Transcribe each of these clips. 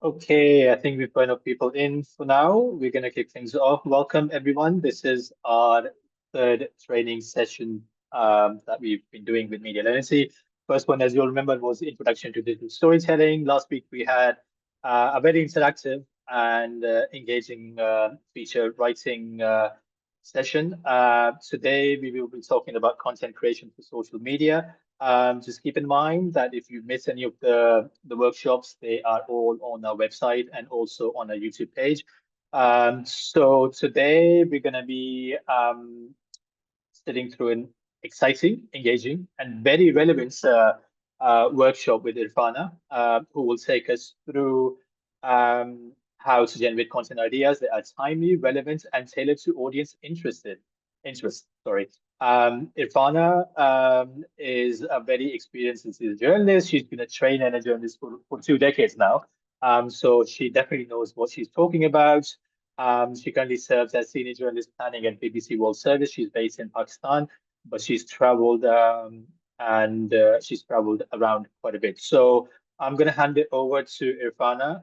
Okay, I think we've got enough people in for now. We're going to kick things off. Welcome, everyone. This is our third training session that we've been doing with Media Learnity. First one, as you'll remember, was Introduction to Digital Storytelling. Last week, we had a very interactive and engaging feature writing session. Today, we will be talking about content creation for social media. Just keep in mind that if you miss any of the workshops, they are all on our website and also on our YouTube page. So today we're going to be sitting through an exciting, engaging, and very relevant workshop with Irfana, who will take us through how to generate content ideas that are timely, relevant, and tailored to audience interest. Sorry. Irfana is a very experienced journalist. She's been a trainer and a journalist for 2 decades now. So she definitely knows what she's talking about. She currently serves as senior journalist planning at BBC World Service. She's based in Pakistan, but she's traveled and she's traveled around quite a bit. So I'm going to hand it over to Irfana,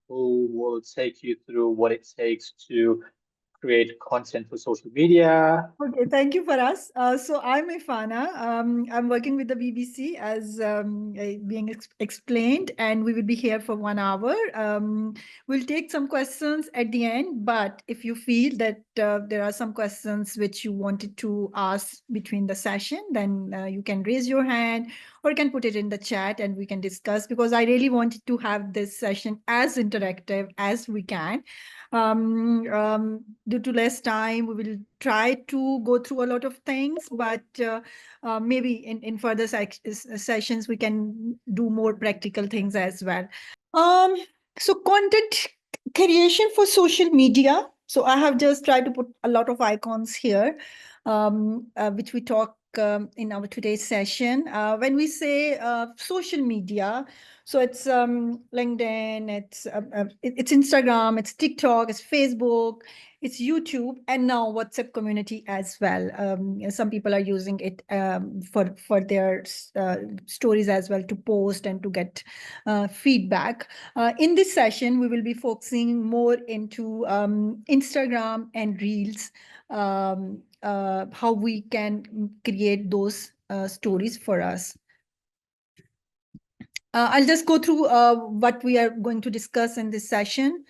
who will take you through what it takes to create content for social media. Okay, thank you, Faraz. So I'm Irfana. I'm working with the BBC as being explained, and we will be here for 1 hour. We'll take some questions at the end, but if you feel that there are some questions which you wanted to ask between the session, then you can raise your hand or you can put it in the chat and we can discuss, because I really wanted to have this session as interactive as we can. Due to less time, we will try to go through a lot of things, but maybe in further sessions, we can do more practical things as well. Um, so content creation for social media. So I have just tried to put a lot of icons here, which we talk in our today's session. When we say social media, so it's LinkedIn, it's Instagram, it's TikTok, it's Facebook, it's YouTube, and now WhatsApp community as well. Some people are using it for their stories as well, to post and to get feedback. In this session, we will be focusing more into Instagram and Reels, how we can create those stories for us. I'll just go through what we are going to discuss in this session.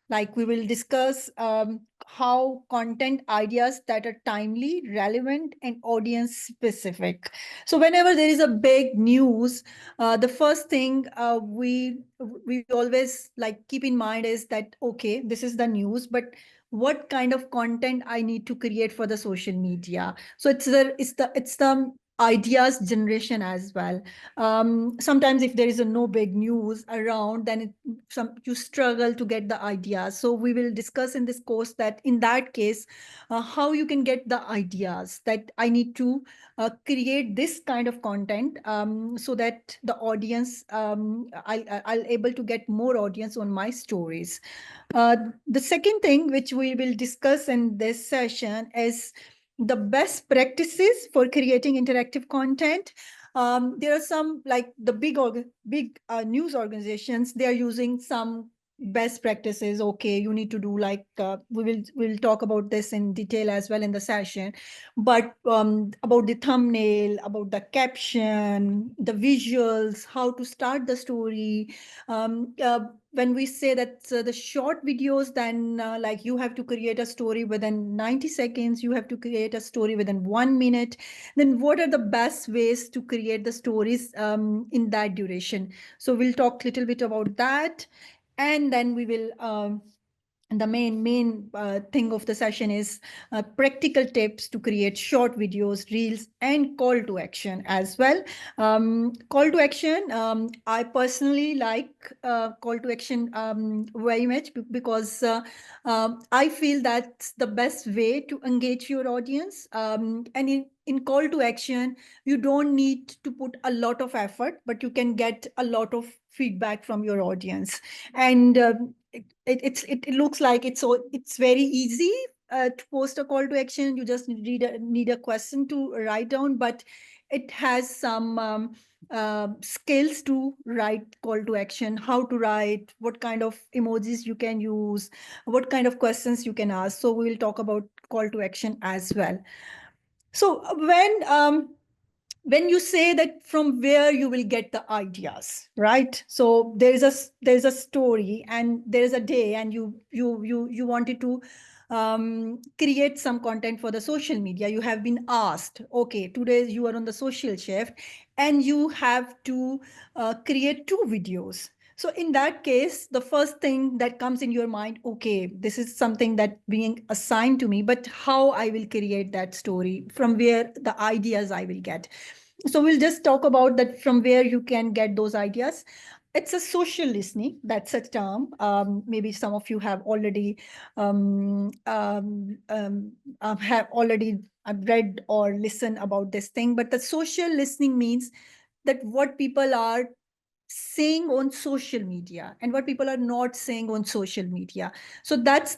Like we will discuss how content ideas that are timely, relevant, and audience specific. So whenever there is a big news, the first thing we always like keep in mind is that, okay, this is the news, but what kind of content I need to create for the social media? So it's the ideas generation as well. Sometimes if there is no big news around, then you struggle to get the ideas. So we will discuss in this course that in that case, how you can get the ideas that I need to create this kind of content, so that the audience, I'll able to get more audience on my stories. The second thing which we will discuss in this session is the best practices for creating interactive content. There are some, like the big news organizations, they are using some best practices. Okay, you need to do like we'll talk about this in detail as well in the session, but about the thumbnail, about the caption, the visuals, how to start the story. When we say that the short videos, then like you have to create a story within 90 seconds, you have to create a story within 1 minute. Then what are the best ways to create the stories in that duration? So we'll talk a little bit about that. And then we will the main thing of the session is practical tips to create short videos, reels, and call to action as well. Call to action, I personally like call to action very much, because I feel that's the best way to engage your audience. And in call to action, you don't need to put a lot of effort, but you can get a lot of feedback from your audience. And it looks like it's very easy to post a call to action. You just need a question to write down, but it has some skills to write call to action, how to write, what kind of emojis you can use, what kind of questions you can ask. So we will talk about call to action as well. So when you say that from where you will get the ideas, right? So there is a story and there is a day, and you wanted to create some content for the social media. You have been asked, okay, today you are on the social shift and you have to create 2 videos. So in that case, the first thing that comes in your mind, okay, this is something that being assigned to me, but how I will create that story, from where the ideas I will get. So we'll just talk about that, from where you can get those ideas. It's a social listening. That's a term. Maybe some of you have already have already read or listened about this thing. But the social listening means that what people are saying on social media and what people are not saying on social media. So that's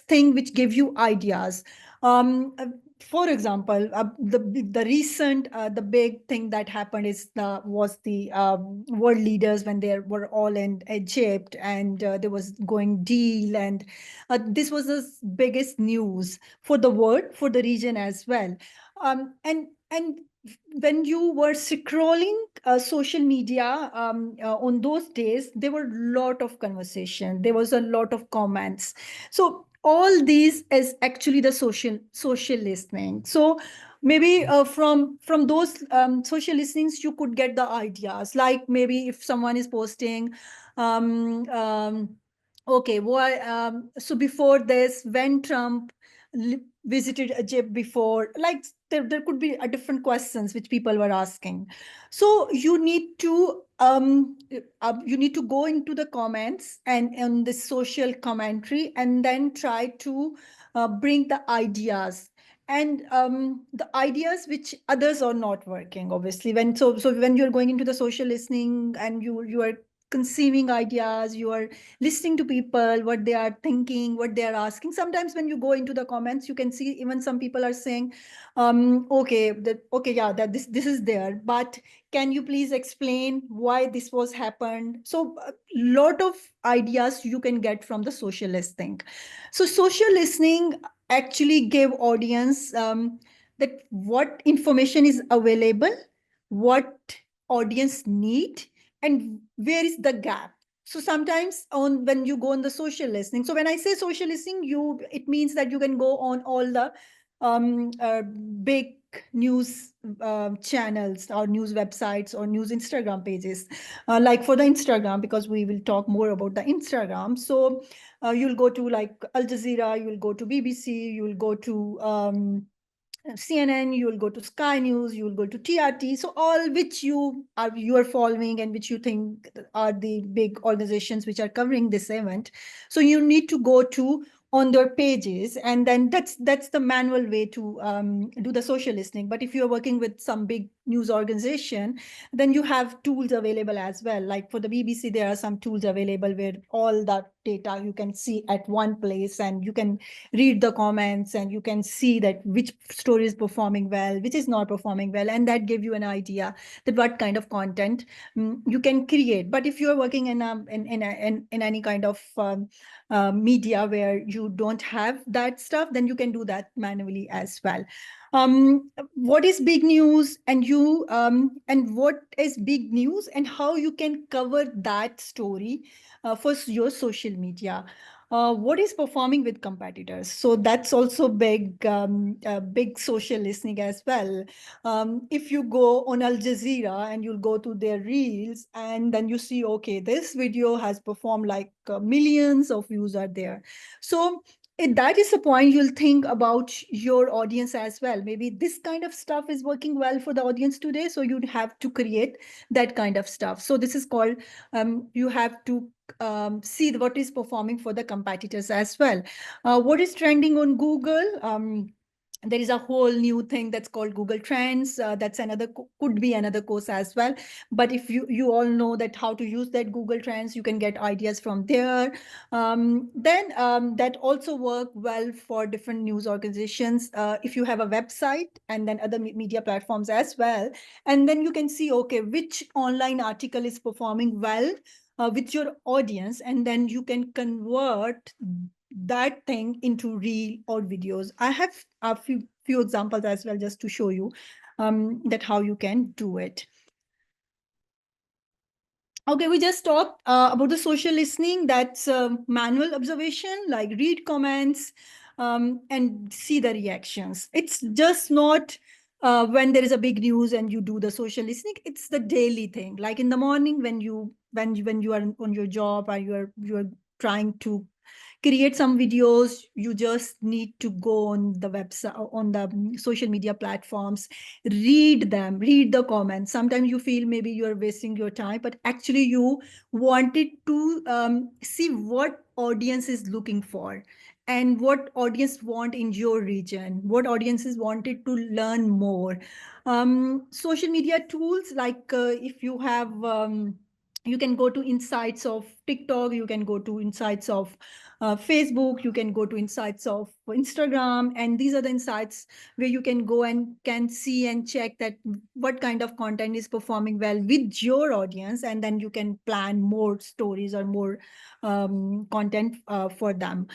thing which give you ideas. For example, the recent the big thing that happened is the was the world leaders when they were all in Egypt, and there was going deal, and this was the biggest news for the world, for the region as well. And when you were scrolling social media on those days, there were a lot of conversation, there was a lot of comments. So all these is actually the social listening. So maybe from those social listenings you could get the ideas, like maybe if someone is posting um, um, okay, why so before this, when Trump visited Egypt before, like there could be a different questions which people were asking. So you need to go into the comments and the social commentary, and then try to bring the ideas, and the ideas which others are not working, obviously. So when you're going into the social listening and you are conceiving ideas, you are listening to people, what they are thinking, what they are asking. Sometimes when you go into the comments, you can see even some people are saying, okay, okay, yeah, that this is there, but can you please explain why this was happened? So a lot of ideas you can get from the social listening. So social listening actually give audience that what information is available, what audience need, and where is the gap. So sometimes on when you go on the social listening, so when I say social listening, it means that you can go on all the big news channels or news websites or news Instagram pages. Like for the Instagram, because we will talk more about the Instagram. So you'll go to like Al Jazeera, you'll go to BBC, you'll go to CNN, you will go to Sky News, you will go to TRT. So all which you are following and which you think are the big organizations which are covering this event. So you need to go to on their pages, and then that's the manual way to do the social listening. But if you're working with some big news organization, then you have tools available as well. Like for the BBC, there are some tools available where all that data you can see at one place, and you can read the comments and you can see that which story is performing well, which is not performing well, and that give you an idea that what kind of content you can create. But if you're working in any kind of media where you don't have that stuff, then you can do that manually as well. What is big news, and what is big news and how you can cover that story for your social media. What is performing with competitors? So that's also big social listening as well. If you go on Al Jazeera and you'll go to their reels, and then you see, okay, this video has performed like millions of views are there. So if that is the point, you'll think about your audience as well. Maybe this kind of stuff is working well for the audience today, so you'd have to create that kind of stuff. So this is called you have to see what is performing for the competitors as well. What is trending on Google? there is a whole new thing that's called Google Trends. That's another could be another course as well. But if you all know that how to use that Google Trends, you can get ideas from there. Then that also work well for different news organizations. If you have a website and then other media platforms as well, and then you can see, okay, which online article is performing well with your audience, and then you can convert that thing into reel or videos. I have a few examples as well, just to show you that how you can do it. Okay, we just talked about the social listening. That's manual observation, like read comments and see the reactions. It's just not when there is a big news and you do the social listening. It's the daily thing. Like in the morning when you are on your job, or you are trying to create some videos, you just need to go on the website, on the social media platforms, read them, read the comments. Sometimes you feel maybe you are wasting your time, but actually you wanted to see what audience is looking for, and what audience want in your region, what audiences wanted to learn more. Social media tools, like if you have you can go to insights of TikTok, you can go to insights of Facebook, you can go to insights of Instagram, and these are the insights where you can go and can see and check that what kind of content is performing well with your audience, and then you can plan more stories or more content for them.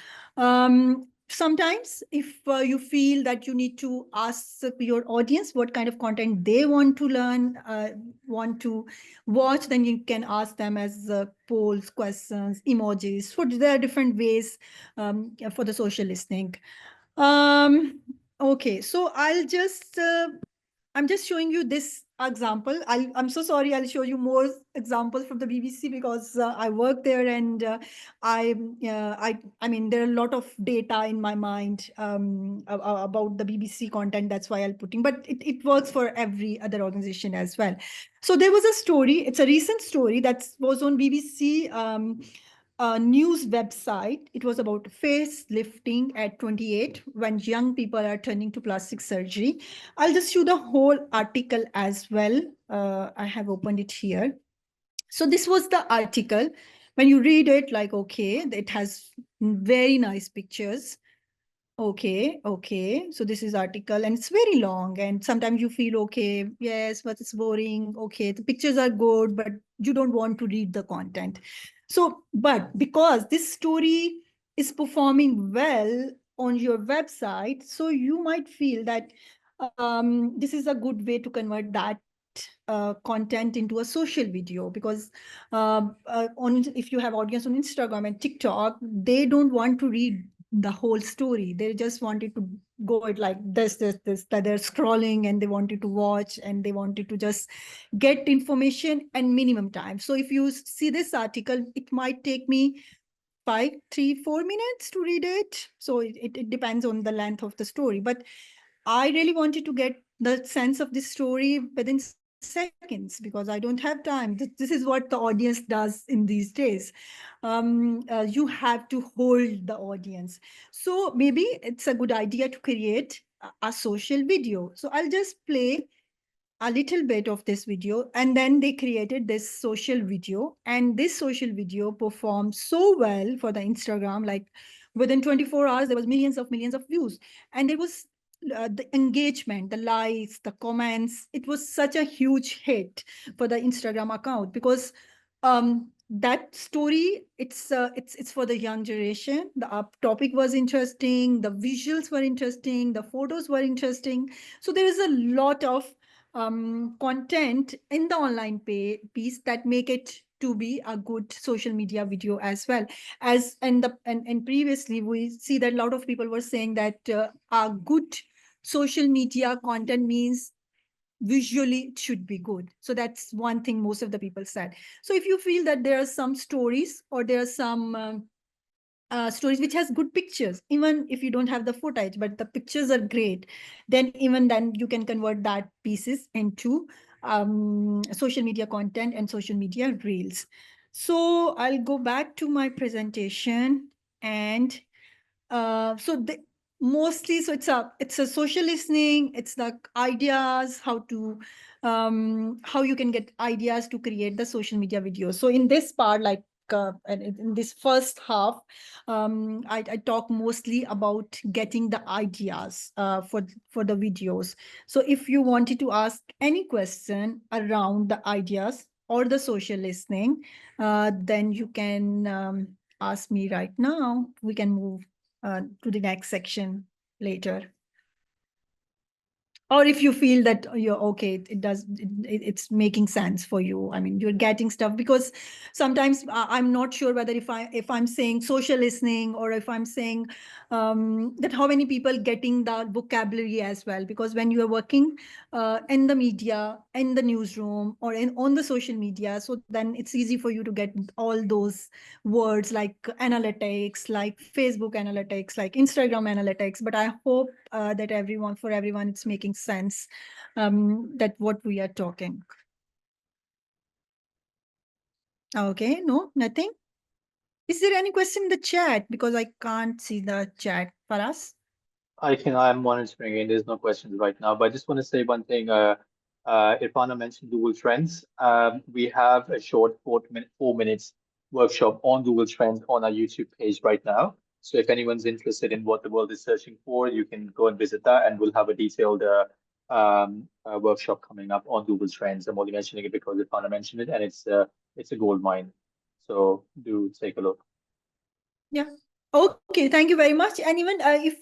Sometimes if you feel that you need to ask your audience what kind of content they want to learn, want to watch, then you can ask them as polls, questions, emojis. So there are different ways for the social listening. Okay, so I'm just showing you this example. I'm so sorry. I'll show you more examples from the BBC, because I work there, and I mean, there are a lot of data in my mind about the BBC content. That's why I'll putting, but it works for every other organization as well. So there was a story. It's a recent story that was on BBC. A news website. It was about facelifting at 28, when young people are turning to plastic surgery. I'll just show the whole article as well. I have opened it here. So this was the article. When you read it, like, okay, it has very nice pictures. Okay, okay. So this is article, and it's very long, and sometimes you feel, okay, yes, but it's boring. Okay, the pictures are good, but you don't want to read the content. So, but because this story is performing well on your website, so you might feel that this is a good way to convert that content into a social video, because on if you have audience on Instagram and TikTok, they don't want to read the whole story. They just wanted to go it like this, that they're scrolling and they wanted to watch and they wanted to just get information and minimum time. So if you see this article, it might take me 4 minutes to read it. So it depends on the length of the story. But I really wanted to get the sense of this story within seconds, because I don't have time. This is what the audience does in these days. You have to hold the audience. So maybe it's a good idea to create a social video. So I'll just play a little bit of this video, and then they created this social video, and this social video performed so well for the Instagram. Like within 24 hours there was millions of views, and there was the engagement, the likes, the comments. It was such a huge hit for the Instagram account, because that story, it's for the young generation. The topic was interesting, the visuals were interesting, the photos were interesting. So there is a lot of content in the online piece that make it to be a good social media video as well. As and previously we see that a lot of people were saying that a good social media content means visually it should be good. So that's one thing most of the people said. So if you feel that there are some stories, or there are some stories which has good pictures, even if you don't have the footage, but the pictures are great, then even then you can convert that pieces into social media content and social media reels. So I'll go back to my presentation, and so mostly, so it's a social listening. It's the ideas, how you can get ideas to create the social media videos. So in this part, like and in this first half, I talk mostly about getting the ideas for the videos. So if you wanted to ask any question around the ideas or the social listening, then you can ask me right now. We can move to the next section later. Or if you feel that you're okay, it's making sense for you. I mean, you're getting stuff, because sometimes I'm not sure whether if I'm saying social listening, or if I'm saying that how many people getting the vocabulary as well, because when you are working in the media, in the newsroom, or on the social media, so then it's easy for you to get all those words like analytics, like Facebook analytics, like Instagram analytics. But I hope that for everyone, it's making sense, that what we are talking. Okay, no, nothing. Is there any question in the chat? Because I can't see the chat. Paras? I'm monitoring and there's no questions right now, but I just want to say one thing. Irfana mentioned Google Trends. We have a short 4 minutes workshop on Google Trends on our YouTube page right now. So if anyone's interested in what the world is searching for, you can go and visit that, and we'll have a detailed workshop coming up on Google Trends. I'm only mentioning it because Irfana mentioned it, and it's a gold mine. So do take a look. Yeah. Okay, thank you very much. And even if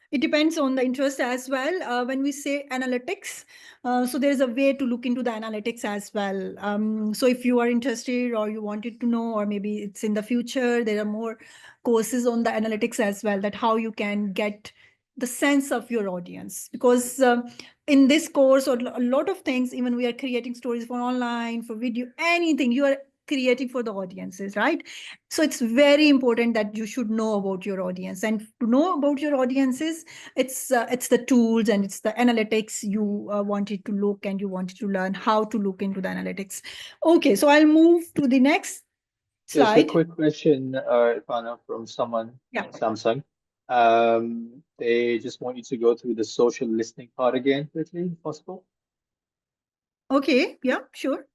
it depends on the interest as well. When we say analytics, so there is a way to look into the analytics as well. So if you are interested, or you wanted to know, or maybe it's in the future, there are more courses on the analytics as well, that how you can get the sense of your audience. Because in this course, or a lot of things, even we are creating stories for online, for video, anything you are creating for the audiences, right? So it's very important that you should know about your audience, and to know about your audiences, it's the tools and it's the analytics you wanted to look, and you wanted to learn how to look into the analytics. Okay, so I'll move to the next Just a slide. quick question, Ivana, from someone, Yeah. Samsung. They just want you to go through the social listening part again quickly, if possible. Okay, yeah, sure.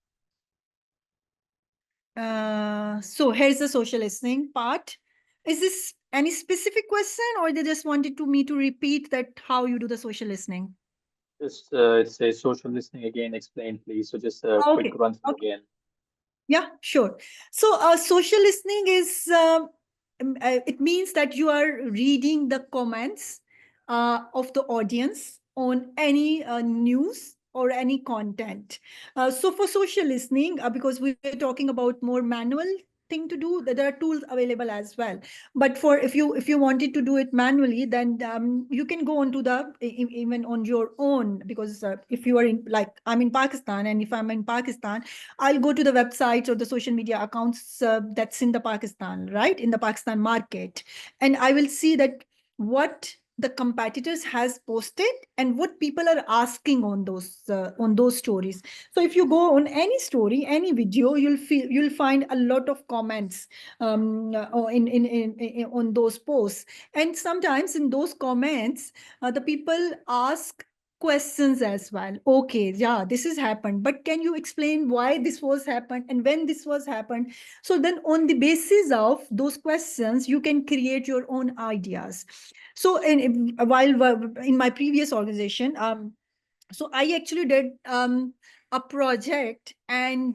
So here's the social listening part. Is this any specific question, or they just wanted to me to repeat that how you do the social listening? Just it says social listening again, explain, please. So just a quick Okay. run through Okay. again. Yeah, sure. So, social listening is it means that you are reading the comments of the audience on any news or any content. So, for social listening, because we are talking about more manual thing to do, there are tools available as well. But for if you wanted to do it manually, then you can go onto even on your own, because if you are in, like I'm in Pakistan, and if I'm in Pakistan, I'll go to the websites or the social media accounts that's in the Pakistan, right? In the Pakistan market. And I will see that what the competitors has posted and what people are asking on those stories. So if you go on any story, any video, you'll find a lot of comments on those posts. And sometimes in those comments, the people ask questions as well. Okay, yeah, this has happened, but can you explain why this was happened and when this was happened? So then on the basis of those questions, you can create your own ideas. So while in my previous organization, so I actually did a project, and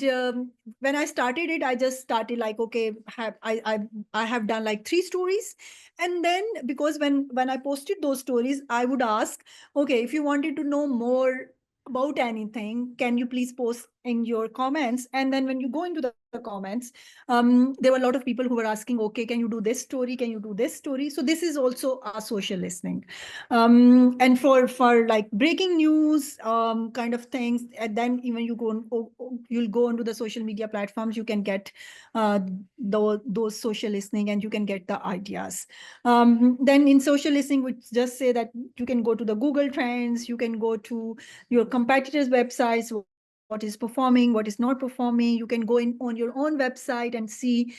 when I started it, I just started like, okay, I have done like 3 stories. And then, because when I posted those stories, I would ask, okay, if you wanted to know more about anything, can you please post in your comments? And then when you go into the comments, there were a lot of people who were asking, okay, can you do this story, can you do this story? So this is also a social listening. And for like breaking news kind of things, and then even you'll go onto the social media platforms, you can get those social listening, and you can get the ideas. Then in social listening, we just say that you can go to the Google Trends, you can go to your competitors websites, what is performing, what is not performing. You can go in on your own website and see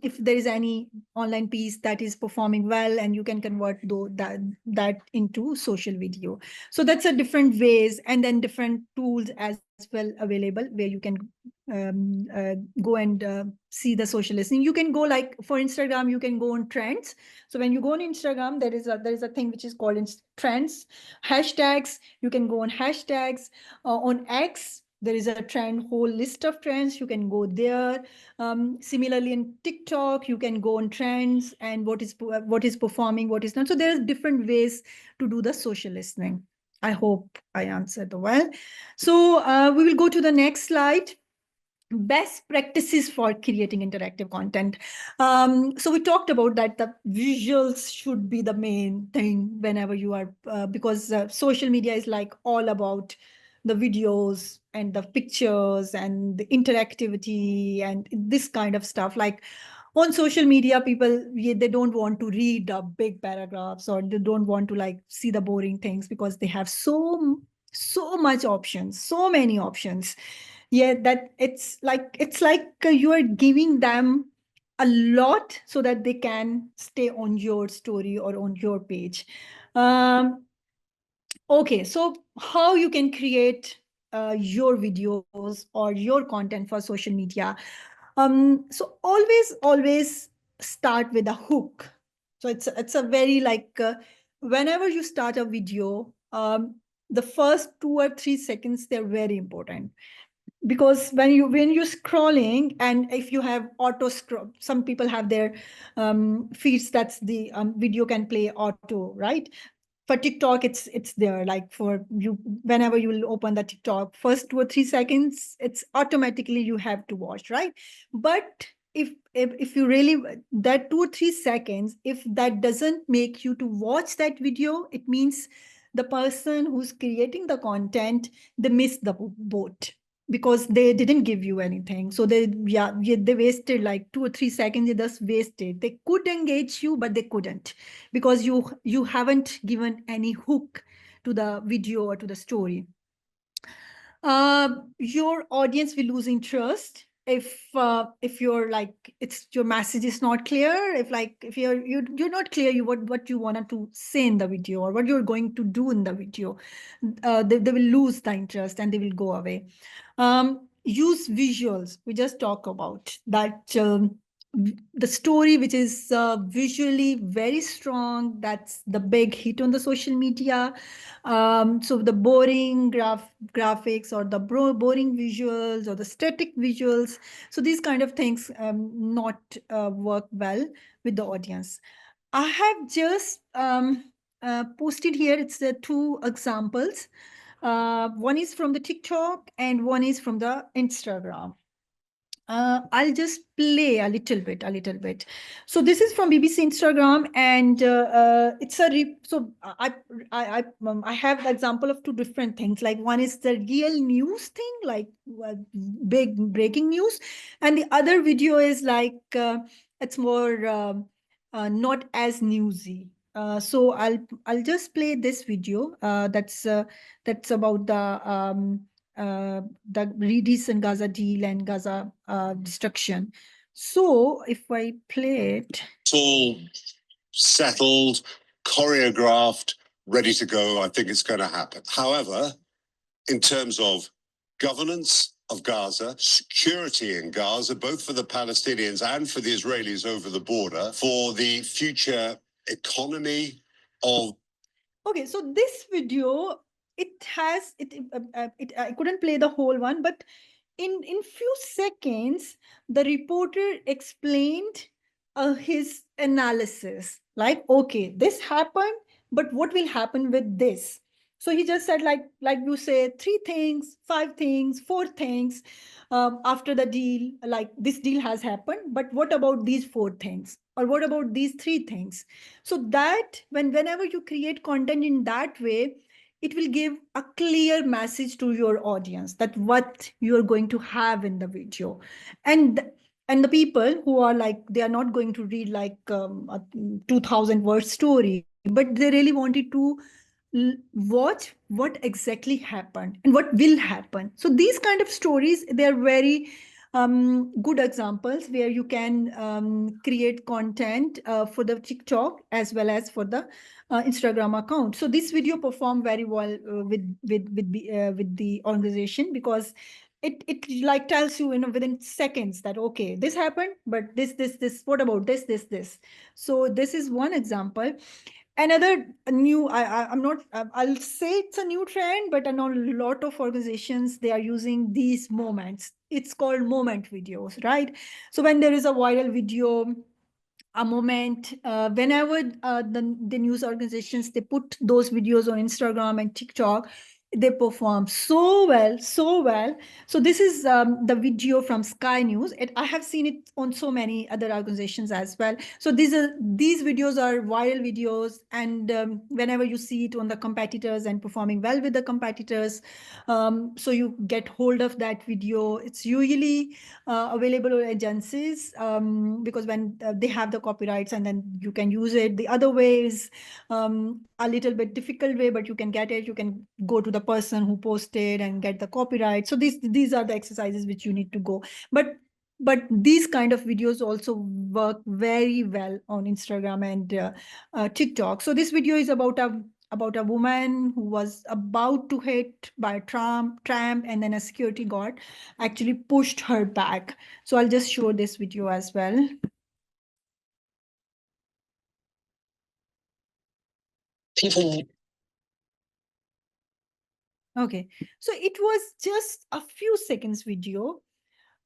if there is any online piece that is performing well, and you can convert that into social video. So that's a different ways, and then different tools as well available where you can go and see the social listening. You can go, like for Instagram, you can go on trends. So when you go on Instagram, there is a thing which is called trends, hashtags. You can go on hashtags. On X, there is a trend whole list of trends. You can go there. Similarly, in TikTok, you can go on trends and what is performing, what is not. So there's different ways to do the social listening. I hope I answered well. So we will go to the next slide. Best practices for creating interactive content. So we talked about that the visuals should be the main thing whenever you are, because social media is like all about the videos and the pictures and the interactivity and this kind of stuff. Like on social media, people, they don't want to read the big paragraphs, or they don't want to like see the boring things, because they have so much options, so many options. Yeah, that it's like you are giving them a lot so that they can stay on your story or on your page. Okay, so how you can create your videos or your content for social media. So always start with a hook. So it's a very like whenever you start a video, the first 2 or 3 seconds, they're very important, because when you're scrolling, and if you have auto scroll, some people have their feeds, that's the video can play auto, right? For TikTok, it's there, like for you, whenever you will open the TikTok, first 2 or 3 seconds, it's automatically you have to watch, right? But if you really, that 2 or 3 seconds, if that doesn't make you to watch that video, it means the person who's creating the content, they missed the boat, because they didn't give you anything. So yeah, they wasted like 2 or 3 seconds. They just wasted. They could engage you, but they couldn't, because you haven't given any hook to the video or to the story. Your audience will lose interest if you're like, it's your message is not clear. If you're not clear, what you wanted to say in the video, or what you're going to do in the video, they will lose the interest and they will go away. Use visuals. We just talk about that. The story which is visually very strong, that's the big hit on the social media. So the boring graphics, or the boring visuals, or the static visuals, so these kind of things not work well with the audience. I have just posted here, it's the two examples. One is from the TikTok and one is from the Instagram. I'll just play a little bit. So this is from BBC Instagram, and it's so I have the example of two different things. Like one is the real news thing, like big breaking news, and the other video is like it's more not as newsy. So I'll just play this video. That's about the recent Gaza deal and Gaza destruction. So if I play it. It's all settled, choreographed, ready to go. I think it's going to happen. However, in terms of governance of Gaza, security in Gaza, both for the Palestinians and for the Israelis over the border, for the future economy of. Okay, so this video, I couldn't play the whole one, but in few seconds, the reporter explained his analysis. Like, okay, this happened, but what will happen with this? So he just said, like you say, 3 things, 5 things, 4 things after the deal. Like, this deal has happened, but what about these 4 things? Or what about these 3 things? So that whenever you create content in that way, it will give a clear message to your audience that what you're going to have in the video. And the people who are like, they are not going to read like a 2000 word story, but they really wanted to watch what exactly happened and what will happen. So these kind of stories, they are very good examples where you can create content for the TikTok as well as for the Instagram account. So this video performed very well with the organization, because it like tells you, within seconds that, okay, this happened, but this, what about this. So this is one example. Another new, I'm not, I'll say it's a new trend, but I know a lot of organizations, they are using these moments. It's called moment videos, right? So when there is a viral video, a moment, whenever the news organizations, they put those videos on Instagram and TikTok, they perform so well, so well. So this is the video from Sky News. I have seen it on so many other organizations as well. So these videos are viral videos, and whenever you see it on the competitors and performing well with the competitors, so you get hold of that video. It's usually available on agencies, because when they have the copyrights, and then you can use it. The other way is a little bit difficult way, but you can get it. You can go to the person who posted and get the copyright. So these are the exercises which you need to go. But these kind of videos also work very well on Instagram and TikTok. So this video is about a woman who was about to hit by a tram, and then a security guard actually pushed her back. So I'll just show this video as well. People. Okay, so it was just a few seconds video,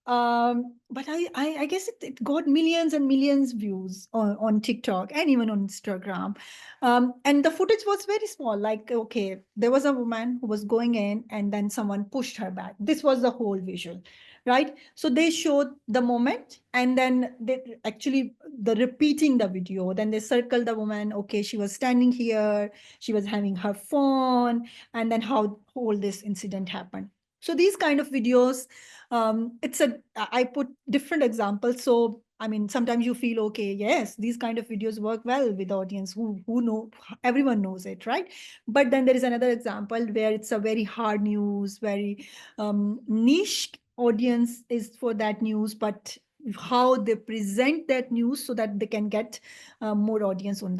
but I guess it got millions and millions views on TikTok and even on Instagram. And the footage was very small, like, okay, there was a woman who was going in, and then someone pushed her back. This was the whole visual, right? So they showed the moment, and then they actually the repeating the video. Then they circled the woman. Okay, she was standing here, she was having her phone, and then how all this incident happened. So these kind of videos, I put different examples. So I mean, sometimes you feel, okay, yes, these kind of videos work well with audience who know, everyone knows it, right? But then there is another example where it's a very hard news, very niche audience is for that news, but how they present that news so that they can get more audience on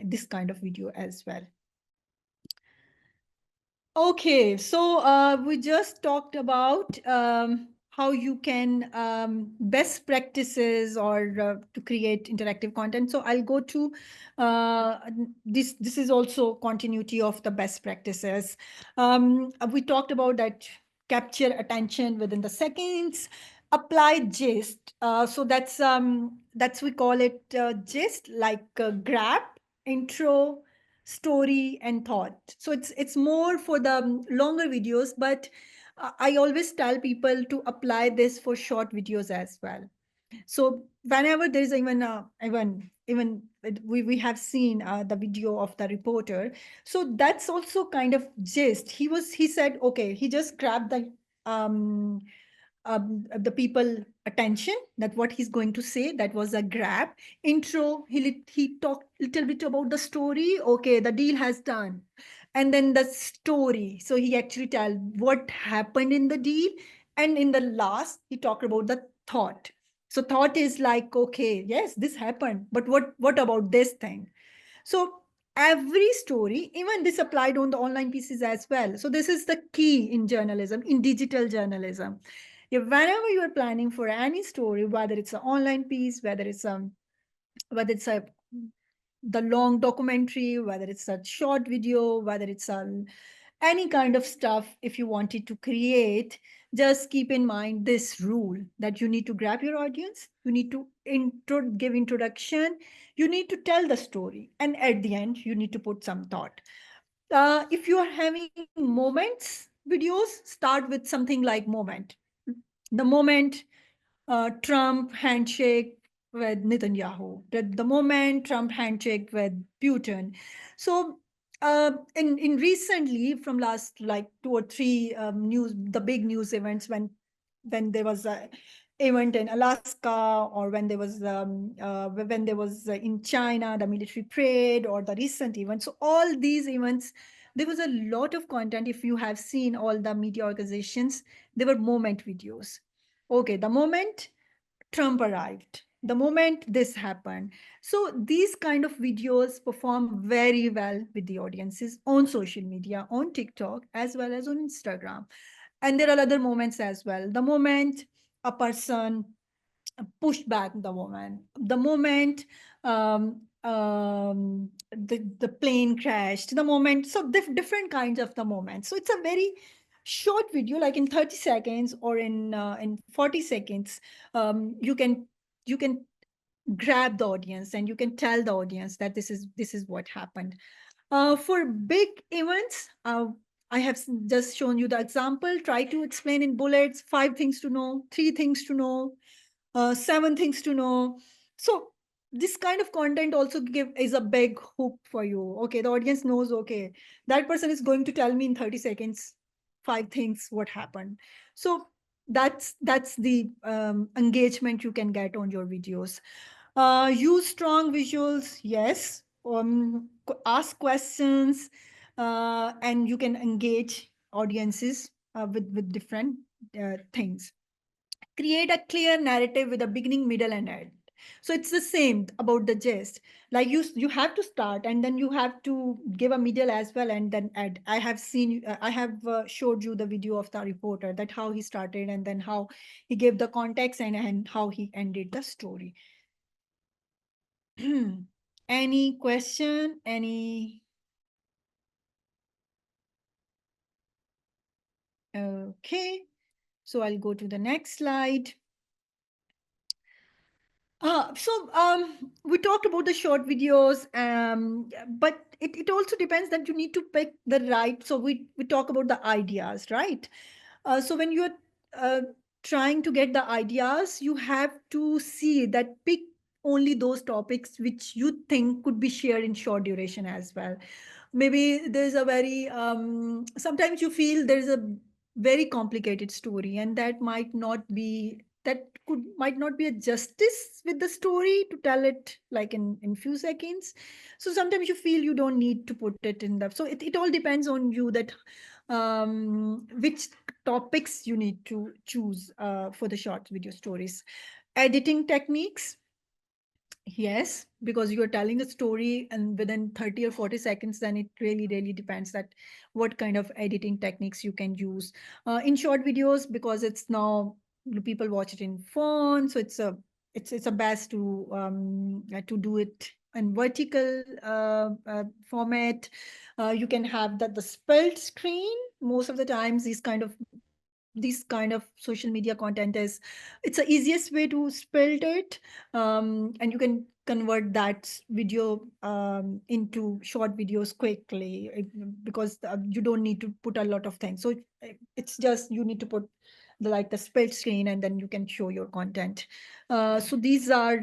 this kind of video as well. Okay, so we just talked about how you can best practices or to create interactive content. So I'll go to this. This is also continuity of the best practices. We talked about that: capture attention within the seconds, apply gist. So that's we call it gist, like grab, intro, story, and thought. So it's more for the longer videos, but I always tell people to apply this for short videos as well. So whenever there is we have seen the video of the reporter. So that's also kind of gist. He said, okay, he just grabbed um the people attention, that what he's going to say, that was a grab. Intro, he talked a little bit about the story. Okay, the deal has done. And then the story, so he actually tell what happened in the deal. And in the last, he talked about the thought. So thought is like, okay, yes, this happened, but what about this thing? So every story, even this applied on the online pieces as well. So this is the key in journalism, in digital journalism. Whenever you are planning for any story, whether it's an online piece, whether it's a the long documentary, whether it's a short video, whether it's any kind of stuff, if you wanted to create, just keep in mind this rule, that you need to grab your audience, you need to give introduction, you need to tell the story, and at the end, you need to put some thought. If you are having moments videos, start with something like moment. The moment Trump handshake with Netanyahu, the moment Trump handshake with Putin. So in recently, from last like 2 or 3 the big news events, when there was a event in Alaska, or when there was in China the military parade, or the recent events. So all these events there was a lot of content. If you have seen all the media organizations, they were moment videos. Okay, the moment Trump arrived, the moment this happened. So these kind of videos perform very well with the audiences on social media, on TikTok, as well as on Instagram. And there are other moments as well. The moment a person pushed back the woman, the moment the plane crashed, the moment, so different kinds of the moments. So it's a very short video, like in 30 seconds or in 40 seconds. You can grab the audience and you can tell the audience that this is what happened. For big events, I have just shown you the example. Try to explain in bullets: 5 things to know, 3 things to know, 7 things to know. So this kind of content also give is a big hook for you. Okay, the audience knows, okay, that person is going to tell me in 30 seconds 5 things what happened. So that's the engagement you can get on your videos. Use strong visuals, yes. Ask questions, and you can engage audiences with different things. Create a clear narrative with a beginning, middle, and end. So it's the same about the gist. Like you have to start, and then you have to give a middle as well, and then add. I have showed you the video of the reporter, that how he started and then how he gave the context, and how he ended the story. Any question? Any? Okay. So I'll go to the next slide. We talked about the short videos, but it also depends that you need to pick the right. So we talk about the ideas, right? So when you're uh, trying to get the ideas, you have to see that pick only those topics which you think could be shared in short duration as well. Maybe there's a very sometimes you feel there's a very complicated story, and that might not be a justice with the story to tell it like in few seconds. So sometimes you feel you don't need to put it in the, so it all depends on you, that which topics you need to choose for the short video stories. Editing techniques, yes, because you're telling a story and within 30 or 40 seconds, then it really depends that what kind of editing techniques you can use. In short videos, because it's now people watch it in phone, so it's a best to do it in vertical format. You can have that the split screen. Most of the times, this kind of social media content is, it's the easiest way to split it, and you can convert that video into short videos quickly, because you don't need to put a lot of things. So it's just you need to put the split screen, and then you can show your content. So these are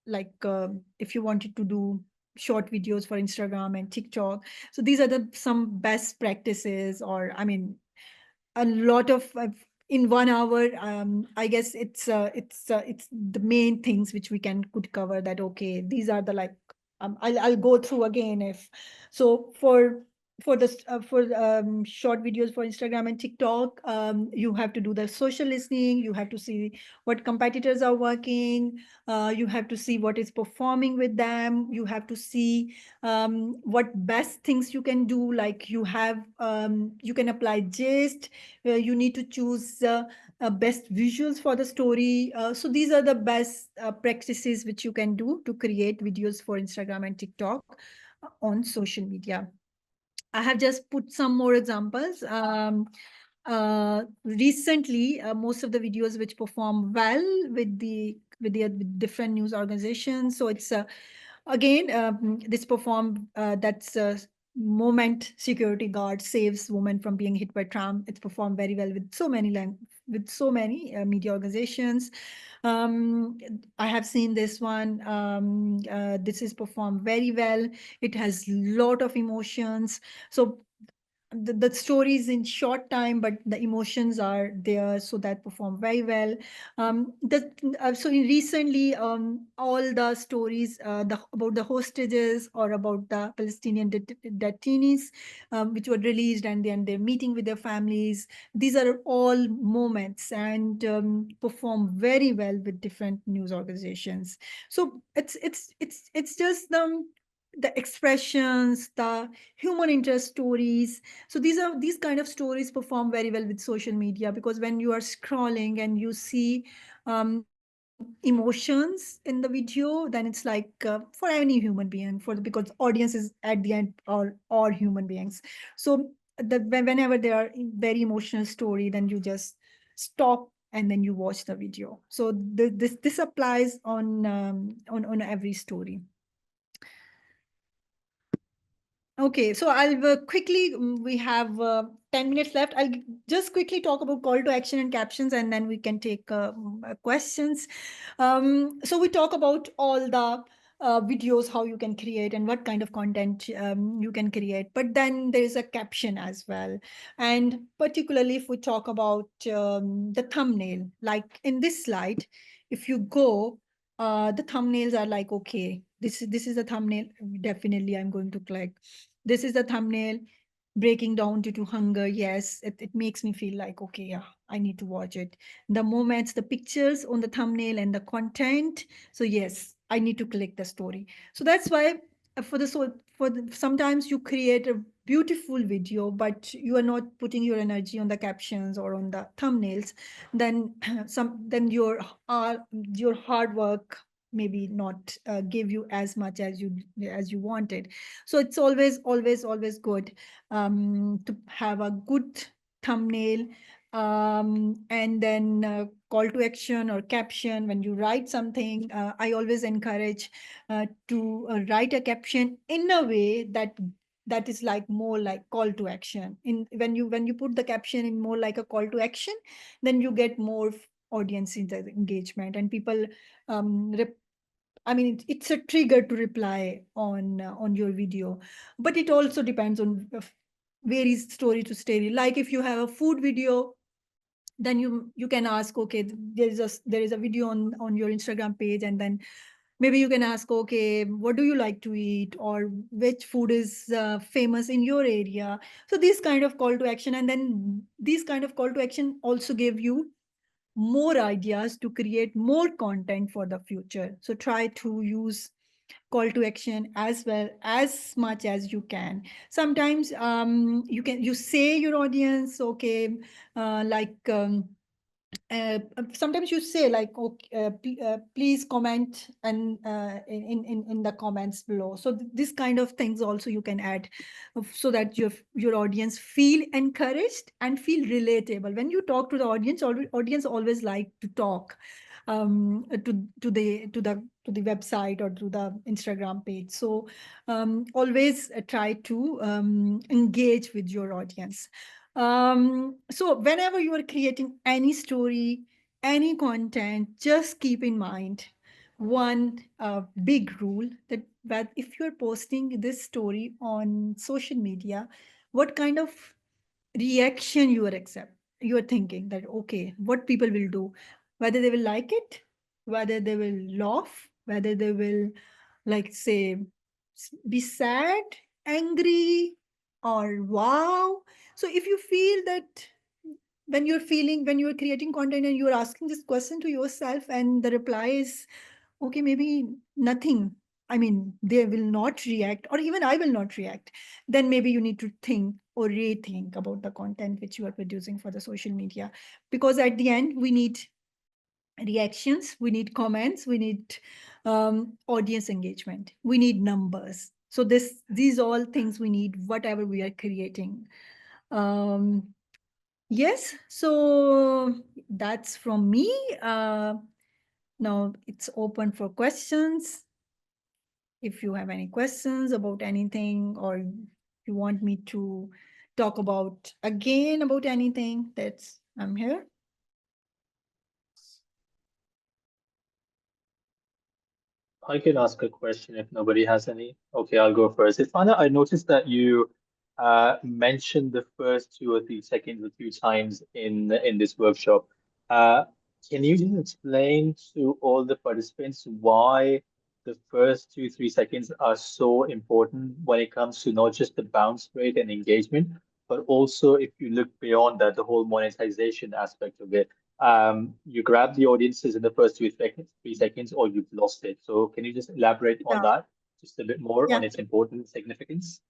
if you wanted to do short videos for Instagram and TikTok, so these are the some best practices, or I mean a lot of in 1 hour. I guess it's the main things which we could cover, that okay, these are the like I'll go through again. If so, for short videos for Instagram and TikTok, you have to do the social listening, you have to see what competitors are working, you have to see what is performing with them, you have to see what best things you can do, like you can apply gist, you need to choose best visuals for the story. So these are the best practices which you can do to create videos for Instagram and TikTok on social media. I have just put some more examples. Recently, most of the videos which perform well with different news organizations. So it's again this perform that's moment security guard saves woman from being hit by tram. It's performed very well with so many media organizations. um, I have seen this one. This is performed very well. It has lot of emotions. So the stories in short time, but the emotions are there, so that perform very well. So recently, all the stories about the hostages or about the Palestinian detainees, which were released, and then they're meeting with their families. These are all moments, and perform very well with different news organizations. So it's just the expressions, the human interest stories. So these kind of stories perform very well with social media, because when you are scrolling and you see emotions in the video, then it's like for any human being, because audience is at the end or human beings. So whenever they are in very emotional story, then you just stop and then you watch the video. So this applies on every story. Okay, so I'll quickly, we have 10 minutes left. I'll just quickly talk about call to action and captions, and then we can take questions. So we talk about all the videos, how you can create and what kind of content you can create. But then there is a caption as well. And particularly if we talk about the thumbnail, like in this slide, if you go, the thumbnails are like, okay, this is a thumbnail. Definitely, I'm going to click. This is the thumbnail, breaking down due to hunger. Yes, it makes me feel like, okay, yeah, I need to watch it. The moments, the pictures on the thumbnail and the content. So yes, I need to click the story. So that's why sometimes you create a beautiful video, but you are not putting your energy on the captions or on the thumbnails. Then then your hard work maybe not give you as much as you wanted. So it's always good to have a good thumbnail, and then call to action or caption. When you write something, I always encourage to write a caption in a way that is like more like call to action. In when you put the caption in more like a call to action, then you get more audience engagement, and people um, I mean, it's a trigger to reply on your video. But it also depends on varies story to story. Like if you have a food video, then you can ask, okay, there is a video on your Instagram page, and then maybe you can ask, okay, what do you like to eat, or which food is famous in your area. So these kind of call to action, and then these kind of call to action also give you more ideas to create more content for the future. So try to use call to action as well as much as you can. Sometimes you say your audience, okay, like sometimes you say like, okay, please comment and in the comments below. So this kind of things also you can add, so that your audience feel encouraged and feel relatable. When you talk to the audience, audience always like to talk to the website or to the Instagram page. So always try to engage with your audience. So whenever you are creating any story, any content, just keep in mind one big rule, that if you're posting this story on social media, what kind of reaction you are thinking that, okay, what people will do, whether they will like it, whether they will laugh, whether they will, like, say, be sad, angry, or wow. So if you feel that, when you're creating content and you're asking this question to yourself, and the reply is, okay, maybe nothing, I mean, they will not react, or even I will not react, then maybe you need to think or rethink about the content which you are producing for the social media. Because at the end, we need reactions, we need comments, we need audience engagement, we need numbers. So these all things we need, whatever we are creating. Yes, so that's from me. Now it's open for questions. If you have any questions about anything, or you want me to talk about again about anything, that's I'm here. I can ask a question if nobody has any. Okay, I'll go first. Ifana, I noticed that you mentioned the first 2 or 3 seconds a few times in this workshop. Uh, can you just explain to all the participants why the first 2, 3 seconds are so important when it comes to not just the bounce rate and engagement, but also if you look beyond that, the whole monetization aspect of it. You grab the audiences in the first 2 seconds, or you've lost it. So can you just elaborate on Yeah. that just a bit more on Yeah. its importance, significance?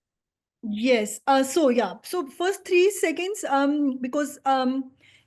Yes. So yeah. So first 3 seconds, because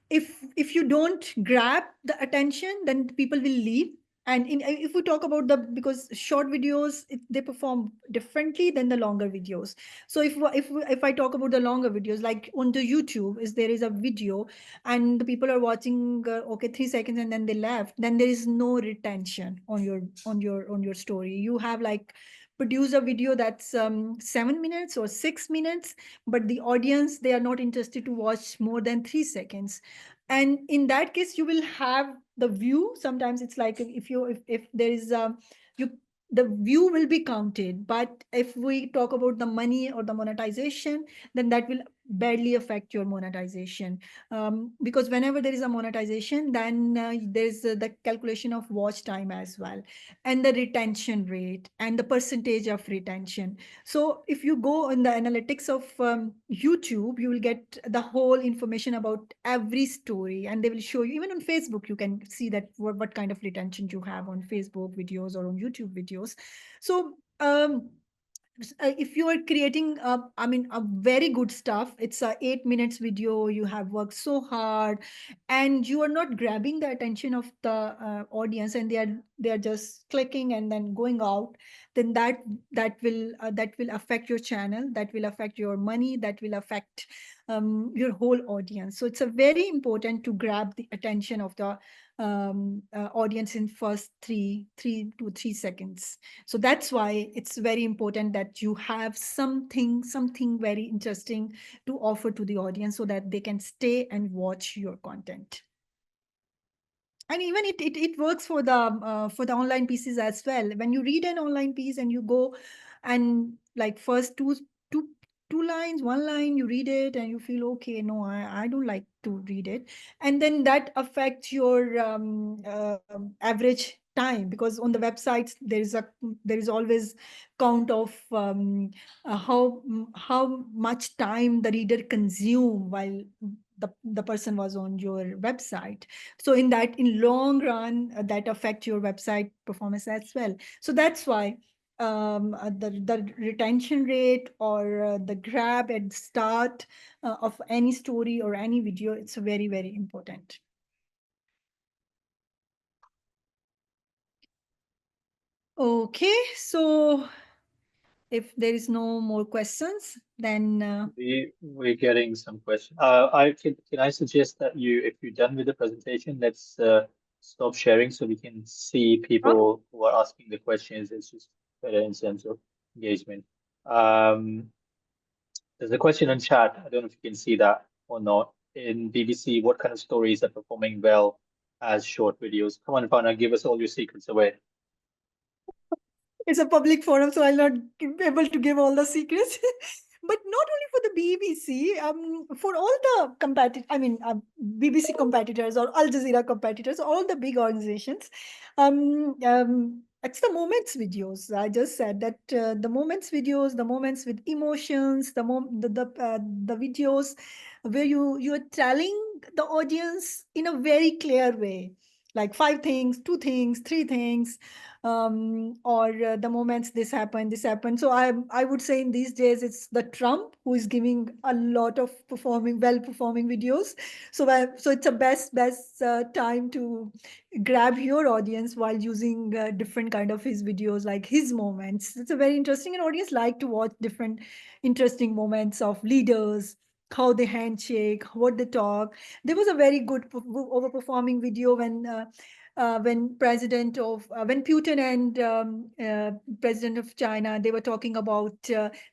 if you don't grab the attention, then people will leave. And if we talk about because short videos, they perform differently than the longer videos. So if I talk about the longer videos, like on the YouTube, is there is a video, and the people are watching, okay, 3 seconds, and then they left, then there is no retention on your story. You have like produce a video that's 7 minutes or 6 minutes, but the audience, they are not interested to watch more than 3 seconds. And in that case, you will have the view. Sometimes it's like, if there is you the view will be counted, but if we talk about the money or the monetization, then that will barely affect your monetization, because whenever there is a monetization, then there's the calculation of watch time as well, and the retention rate and the percentage of retention. So if you go in the analytics of YouTube, you will get the whole information about every story, and they will show you. Even on Facebook, you can see that what kind of retention you have on Facebook videos or on YouTube videos. So if you are creating a very good stuff, it's a 8 minutes video, you have worked so hard, and you are not grabbing the attention of the audience, and they are just clicking and then going out, then that will affect your channel, that will affect your money, that will affect your whole audience. So it's a very important to grab the attention of the audience in first 3 to 3 seconds. So that's why it's very important that you have something very interesting to offer to the audience, so that they can stay and watch your content. And even it works for the online pieces as well. When you read an online piece and you go and like first two two lines, one line, you read it and you feel, okay, no, I don't like to read it, and then that affects your average time, because on the websites there is always count of how much time the reader consume while the person was on your website. So in long run, that affect your website performance as well. So that's why the retention rate, or the grab at start of any story or any video, it's very, very important. Okay, so if there is no more questions, then We're getting some questions. Can I suggest that if you're done with the presentation, let's stop sharing so we can see oh, people who are asking the questions. It's just better in terms of engagement. Um, there's a question in chat. I don't know if you can see that or not. In BBC, what kind of stories are performing well as short videos? Come on, Fana, give us all your secrets away. it's a public forum, so I'll not be able to give all the secrets. But not only for the BBC, for all the BBC competitors or Al Jazeera competitors, all the big organizations, it's the moments videos. I just said that the moments videos, the moments with emotions, the videos where you are telling the audience in a very clear way, like 5 things, 2 things, 3 things, or the moments this happened. So I would say in these days it's the Trump who is giving a lot of well performing videos. So it's a best time to grab your audience while using different kind of his videos, like his moments. It's a very interesting, and audience like to watch different interesting moments of leaders, how they handshake, what they talk. There was a very good overperforming video when Putin and President of China, they were talking about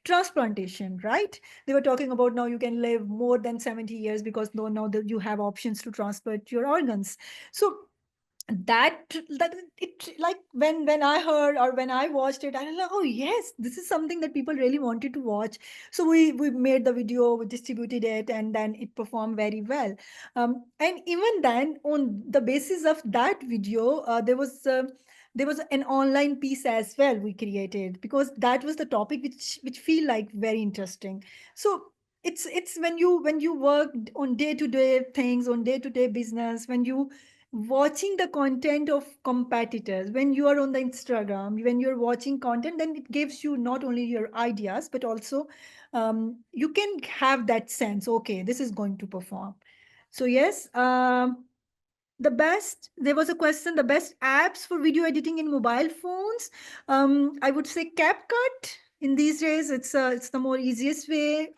transplantation, right? They were talking about now you can live more than 70 years because now that you have options to transplant your organs. So that it, like when I heard or when I watched it, I was like, oh yes, this is something that people really wanted to watch. So we made the video, we distributed it, and then it performed very well. And even then, on the basis of that video, there was an online piece as well we created, because that was the topic which feel like very interesting. So it's when you work on day to day things, on day to day business, when you watching the content of competitors, when you are on the Instagram, when you're watching content, then it gives you not only your ideas, but also you can have that sense, okay, this is going to perform. So yes, there was a question, the best apps for video editing in mobile phones. I would say CapCut. In these days, it's the more easiest way.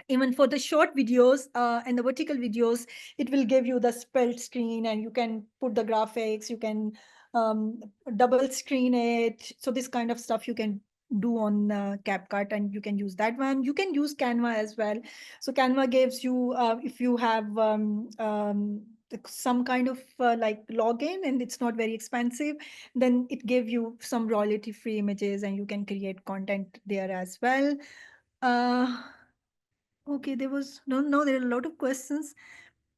Even for the short videos and the vertical videos, it will give you the spelled screen, and you can put the graphics, you can um, double screen it. So this kind of stuff you can do on CapCut, and you can use that one. You can use Canva as well. So Canva gives you, if you have some kind of like login, and it's not very expensive, then it gives you some royalty free images, and you can create content there as well. uh, Okay, there was no, there are a lot of questions.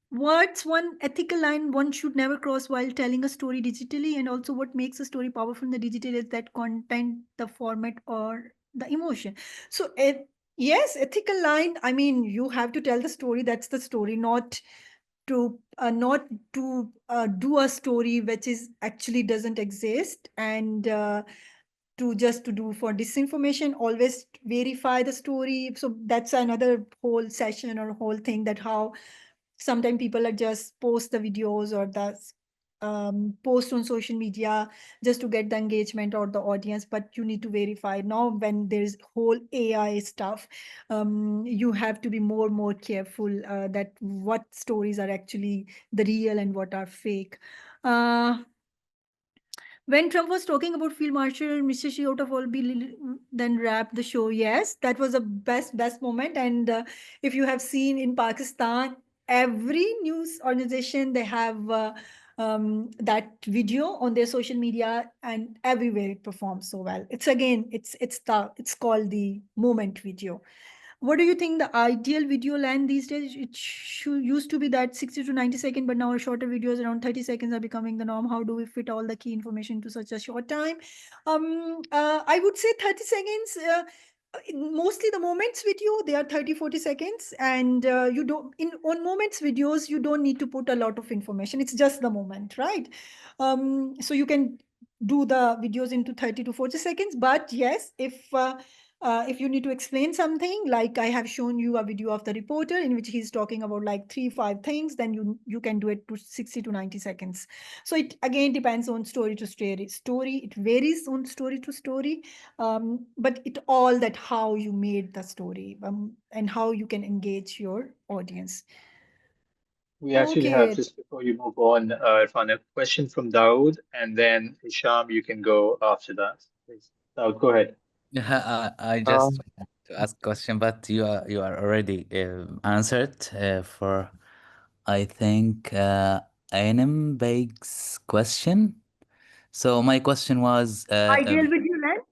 What's one ethical line one should never cross while telling a story digitally? And also, what makes a story powerful in the digital is that content, the format, or the emotion. So, yes, ethical line. I mean, you have to tell the story. That's the story, not to do a story which is actually doesn't exist, and to just to do for disinformation. Always verify the story. So that's another whole session or whole thing, that how sometimes people are just post the videos or the post on social media just to get the engagement or the audience, but you need to verify. Now when there's whole AI stuff, you have to be more careful that what stories are actually the real and what are fake. When Trump was talking about Field Marshal Mr. Shiota will be then wrap the show. Yes, that was the best moment. And if you have seen in Pakistan, every news organization, they have that video on their social media, and everywhere it performs so well. It's again, it's called the moment video. What do you think the ideal video length these days? It used to be that 60 to 90 second, but now shorter videos around 30 seconds are becoming the norm. How do we fit all the key information to such a short time? I would say 30 seconds. Mostly the moments video, they are 30-40 seconds, and you don't in on moments videos, you don't need to put a lot of information. It's just the moment, right? So you can do the videos into 30 to 40 seconds. But yes, if you need to explain something, like I have shown you a video of the reporter in which he's talking about like 3-5 things, then you can do it to 60 to 90 seconds. So it again depends on story to story. It varies on story to story, but it all that how you made the story, and how you can engage your audience. We actually have, Okay. just before you move on, Irfan, a question from Dawood, and then Hisham, you can go after that, please. Dawood, go ahead. Yeah, I just Um, want to ask question, but you are already answered for I think Ainem Beg's question. So my question was Ideal video length,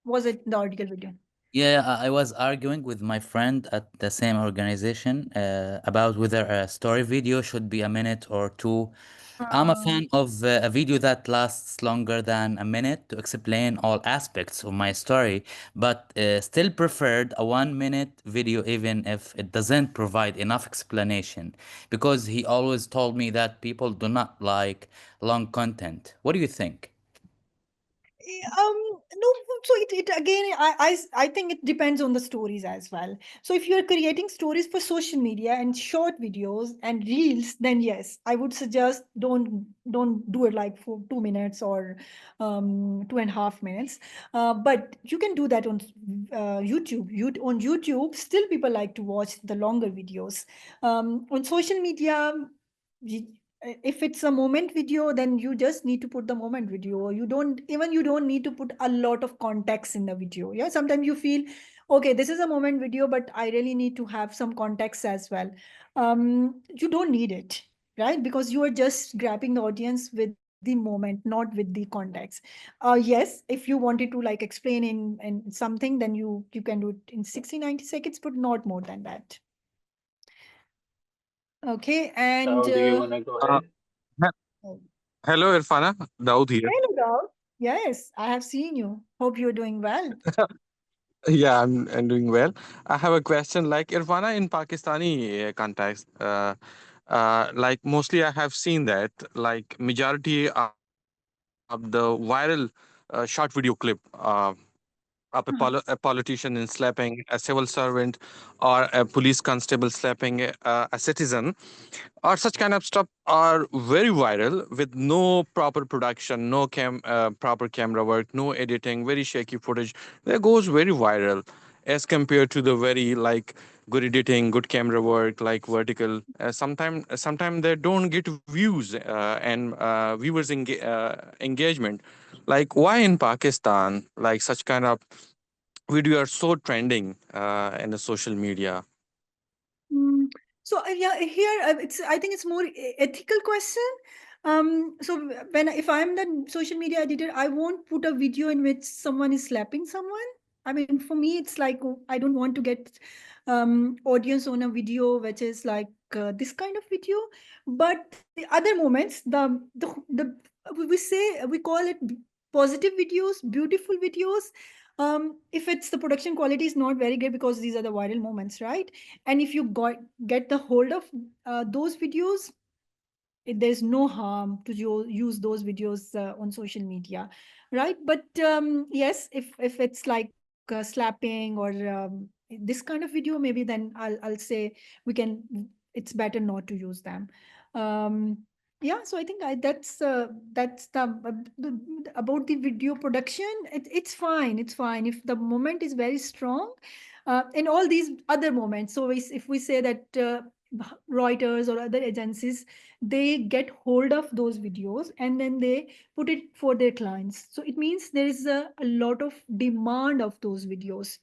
was it the article video? yeah, I was arguing with my friend at the same organization about whether a story video should be a minute or two. I'm a uh, fan of a video that lasts longer than a minute to explain all aspects of my story, but still preferred a 1 minute video even if it doesn't provide enough explanation, because he always told me that people do not like long content. What do you think? No, so it again, I think it depends on the stories as well. So if you're creating stories for social media and short videos and reels, then yes, I would suggest don't do it like for 2 minutes or 2.5 minutes. But you can do that on YouTube. On YouTube, still people like to watch the longer videos. On social media, if it's a moment video, then you just need to put the moment video. You don't need to put a lot of context in the video. Yeah, sometimes you feel, okay, this is a moment video, but I really need to have some context as well. You don't need it. right? Because you are just grabbing the audience with the moment, not with the context. Yes, if you wanted to like explain in something, then you can do it in 60, 90 seconds, but not more than that. Okay, and So do you want to go Uh, ahead? he- oh, Hello, Irfana. Daud here. hello, Gaurav. Yes, I have seen you. Hope you're doing well. Yeah, I'm doing well. I have a question. Like Irfana, in Pakistani context, like mostly I have seen that like majority of the viral short video clip of a politician in slapping a civil servant or a police constable slapping a citizen or such kind of stuff are very viral with no proper production, no proper camera work, no editing, very shaky footage. That goes very viral as compared to the very like good editing, good camera work, like vertical. Sometime they don't get views and engagement. Like why in Pakistan, like such kind of video are so trending in the social media? Mm, so yeah, here it's I think it's more ethical question. So when if I'm the social media editor, I won't put a video in which someone is slapping someone. I mean, for me, it's like oh, I don't want to get audience on a video which is like this kind of video. But the other moments, we say we call it positive videos, beautiful videos. If it's the production quality is not very good because these are the viral moments, right? And if you get the hold of those videos, there's no harm to use those videos on social media, right? But yes, if it's like slapping or this kind of video, maybe then I'll say we can, it's better not to use them. um yeah, so I think that's about the video production. It's fine, it's fine if the moment is very strong. In all these other moments, so if we say that Reuters or other agencies, they get hold of those videos and then they put it for their clients. So it means there is a lot of demand of those videos.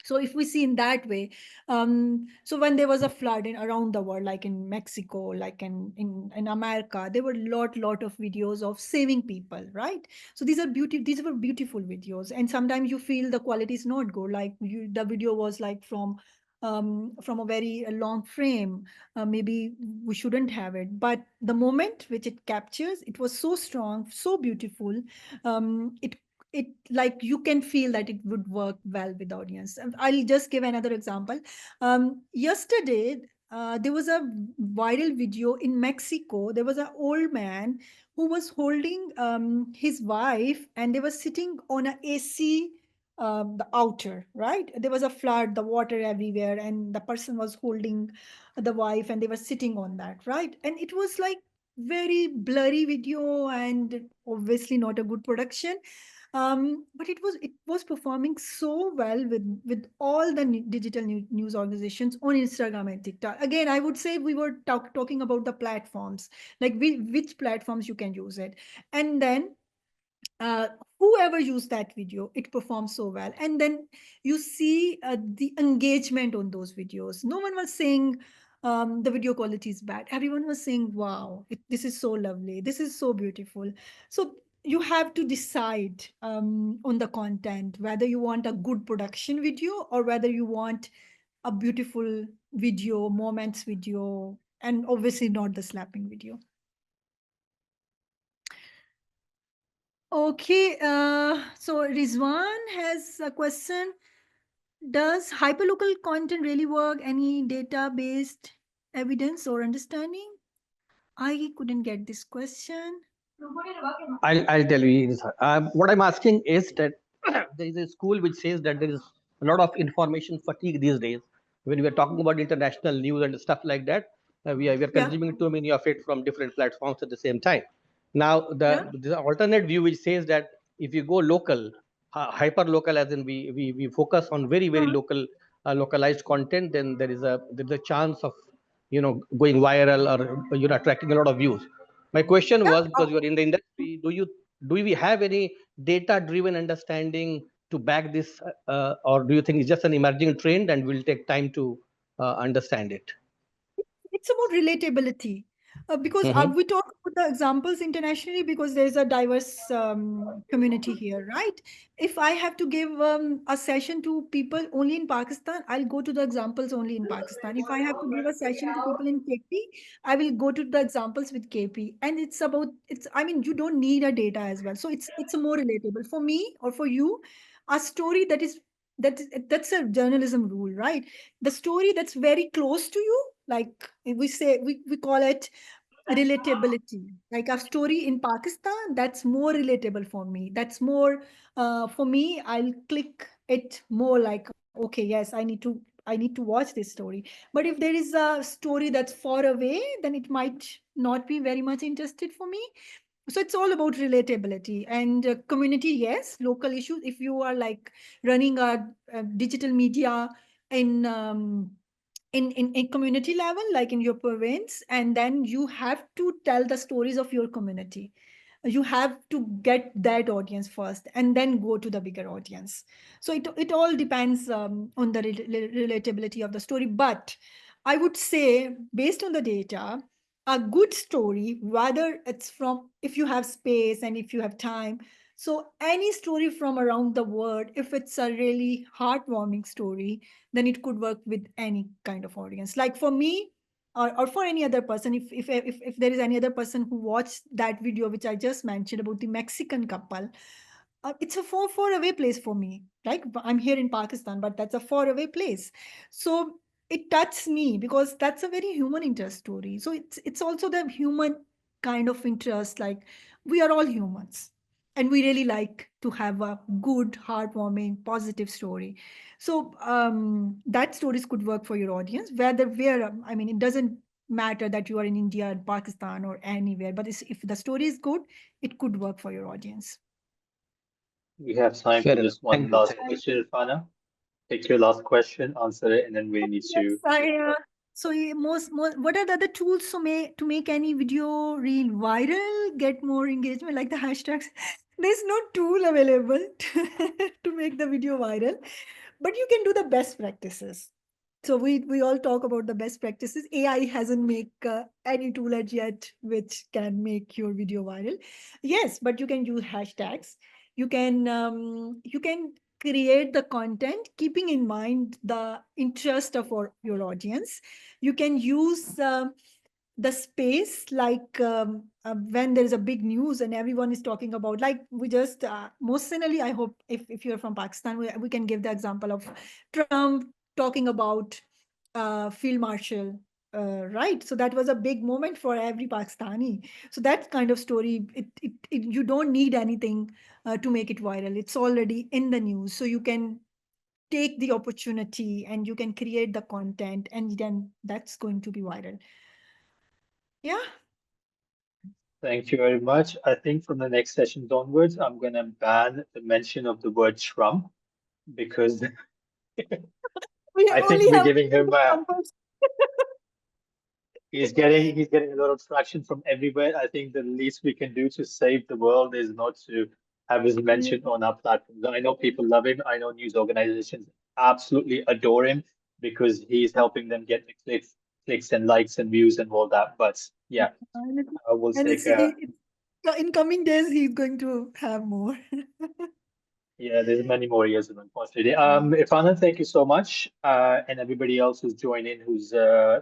So if we see in that way, so when there was a flood in around the world, like in Mexico, like in America, there were lot of videos of saving people, right? So these were beautiful videos, and sometimes you feel the quality is not good, like the video was like from a very long frame. Maybe we shouldn't have it, but the moment which it captures, it was so strong, so beautiful. It like you can feel that it would work well with audience. And I'll just give another example. Yesterday, there was a viral video in Mexico. There was an old man who was holding his wife, and they were sitting on a AC, the outer, right? There was a flood, the water everywhere, and the person was holding the wife, and they were sitting on that, right? And it was like very blurry video and obviously not a good production. But it was performing so well with all the digital news organizations on Instagram and TikTok. Again, I would say we were talking about the platforms, like which platforms you can use it. And then uh, whoever used that video, it performs so well. And then you see the engagement on those videos. No one was saying the video quality is bad. Everyone was saying, wow, this is so lovely, this is so beautiful. So you have to decide on the content, whether you want a good production video or whether you want a beautiful video, moments video, and obviously not the slapping video. Okay, so Rizwan has a question. Does hyperlocal content really work? Any data-based evidence or understanding? I couldn't get this question. I'll tell you. What I'm asking is that there is a school which says that there is a lot of information fatigue these days. When we are talking about international news and stuff like that, we are Yeah, consuming too many of it from different platforms at the same time. Now, yeah. the alternate view which says that if you go local, hyper local, as in we focus on very Uh, local, localized content, then there's a chance of going viral or attracting a lot of views. My question yeah. was, because you are in the industry, do we have any data driven understanding to back this, or do you think it's just an emerging trend and will take time to understand it? It's about relatability. Because we talk about the examples internationally because there's a diverse community here, right? If I have to give a session to people only in Pakistan, I'll go to the examples only in Pakistan. If I have to give a session to people in KP, I will go to the examples with KP. And it's about, I mean, you don't need a data as well. So it's a more relatable for me or for you, a story that's a journalism rule, right? The story that's very close to you, like we call it relatability. Like a story in Pakistan, that's more relatable for me. That's more for me. I'll click it more like, okay, yes, I need to watch this story. But if there is a story that's far away, then it might not be very much interested for me. So it's all about relatability and community. Yes, local issues. If you are like running a digital media in in community level, like in your province, and then you have to tell the stories of your community. You have to get that audience first and then go to the bigger audience. So it all depends on the relatability of the story. But I would say, based on the data, a good story, whether it's from, if you have space and if you have time, so any story from around the world, if it's a really heartwarming story, then it could work with any kind of audience. Like for me, or for any other person, if there is any other person who watched that video which I just mentioned about the Mexican couple, it's a far away place for me. Like I'm here in Pakistan, but that's a far away place. So it touches me because that's a very human interest story. So it's also the human kind of interest. Like we are all humans, and we really like to have a good, heartwarming, positive story. So that stories could work for your audience. I mean, it doesn't matter that you are in India, Pakistan, or anywhere. But if the story is good, it could work for your audience. We have time Fair for enough. just one Thank you. last Thank you. question, Irfana. Take your last question, answer it, and then we need Yes, to. most what are the other tools to make any video reel viral, get more engagement, like the hashtags? There's no tool available to make the video viral, but you can do the best practices. So we all talk about the best practices. AI hasn't make any tool as yet which can make your video viral. Yes, but you can use hashtags. You can create the content keeping in mind the interest of your audience. You can use the space, like when there is a big news and everyone is talking about, like we just most certainly, I hope, if you're from Pakistan, we can give the example of Trump talking about field marshal, right? So that was a big moment for every Pakistani. So that kind of story, you don't need anything to make it viral. It's already in the news, so you can take the opportunity and you can create the content, and then that's going to be viral. Yeah. Thank you very much. I think from the next sessions onwards, I'm going to ban the mention of the word Trump because We I think only we're have giving him examples. he's getting a lot of traction from everywhere. I think the least we can do to save the world is not to have his mention on our platforms. I know people love him. I know news organizations absolutely adore him because he's helping them get the clicks and likes and views and all that. But yeah, And it- I will and take in coming days, he's going to have more. yeah, there's many more years of unfortunately. Irfana, thank you so much. And everybody else who's joined in, who's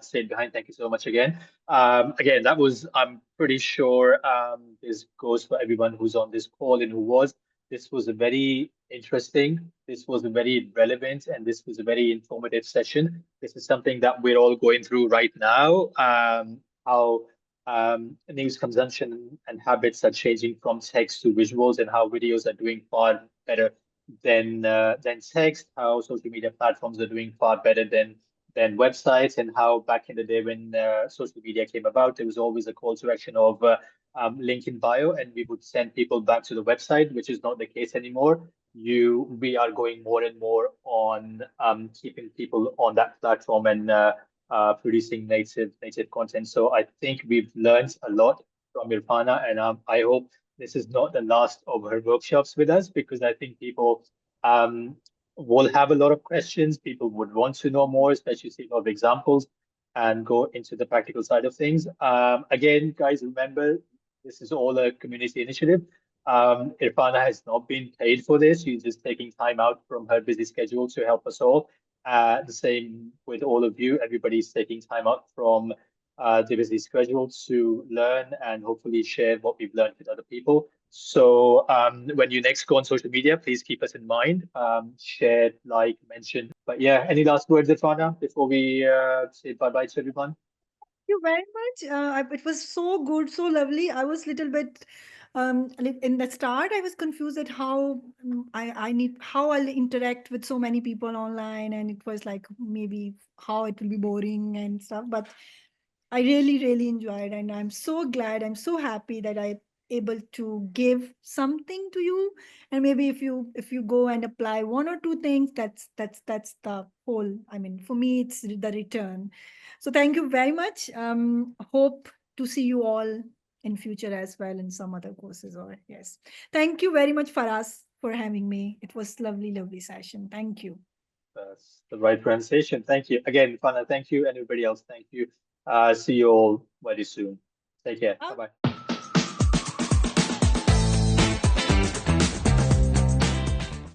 stayed behind, thank you so much again. Again, that was, I'm pretty sure this goes for everyone who's on this call and who was. This was a very interesting, this was a very relevant, and this was a very informative session. This is something that we're all going through right now. How news consumption and habits are changing from text to visuals, and how videos are doing far better than text. How social media platforms are doing far better than websites, and how back in the day when social media came about, there was always a call to action of link in bio, and we would send people back to the website, which is not the case anymore. We are going more and more on keeping people on that platform and producing native content. So I think we've learned a lot from Irfana, and I hope this is not the last of her workshops with us, because I think people um, will have a lot of questions. People would want to know more, especially see a lot of examples. and go into the practical side of things. Again, guys, remember, this is all a community initiative. Irfana has not been paid for this. She's just taking time out from her busy schedule to help us all. The same with all of you. Everybody's taking time out from the busy schedule to learn and hopefully share what we've learned with other people. So when you next go on social media, please keep us in mind. Share, like, mention. But yeah, any last words, Irfana, before we say bye-bye to everyone? You very much. It was so good, so lovely. I was little bit like in the start. I was confused at how I need how I'll interact with so many people online, and it was like maybe how it will be boring and stuff. But I really, really enjoyed, and I'm so glad. I'm so happy that I able to give something to you. And maybe if you go and apply one or two things, that's the whole. I mean, for me, it's the return. So thank you very much. Hope to see you all in future as well in some other courses. Or yes, thank you very much, Faraz, for having me. It was lovely, lovely session. Thank you. That's the right pronunciation. Thank you. Again, Irfana, thank you. And everybody else, thank you. See you all very soon. Take care. Bye-bye.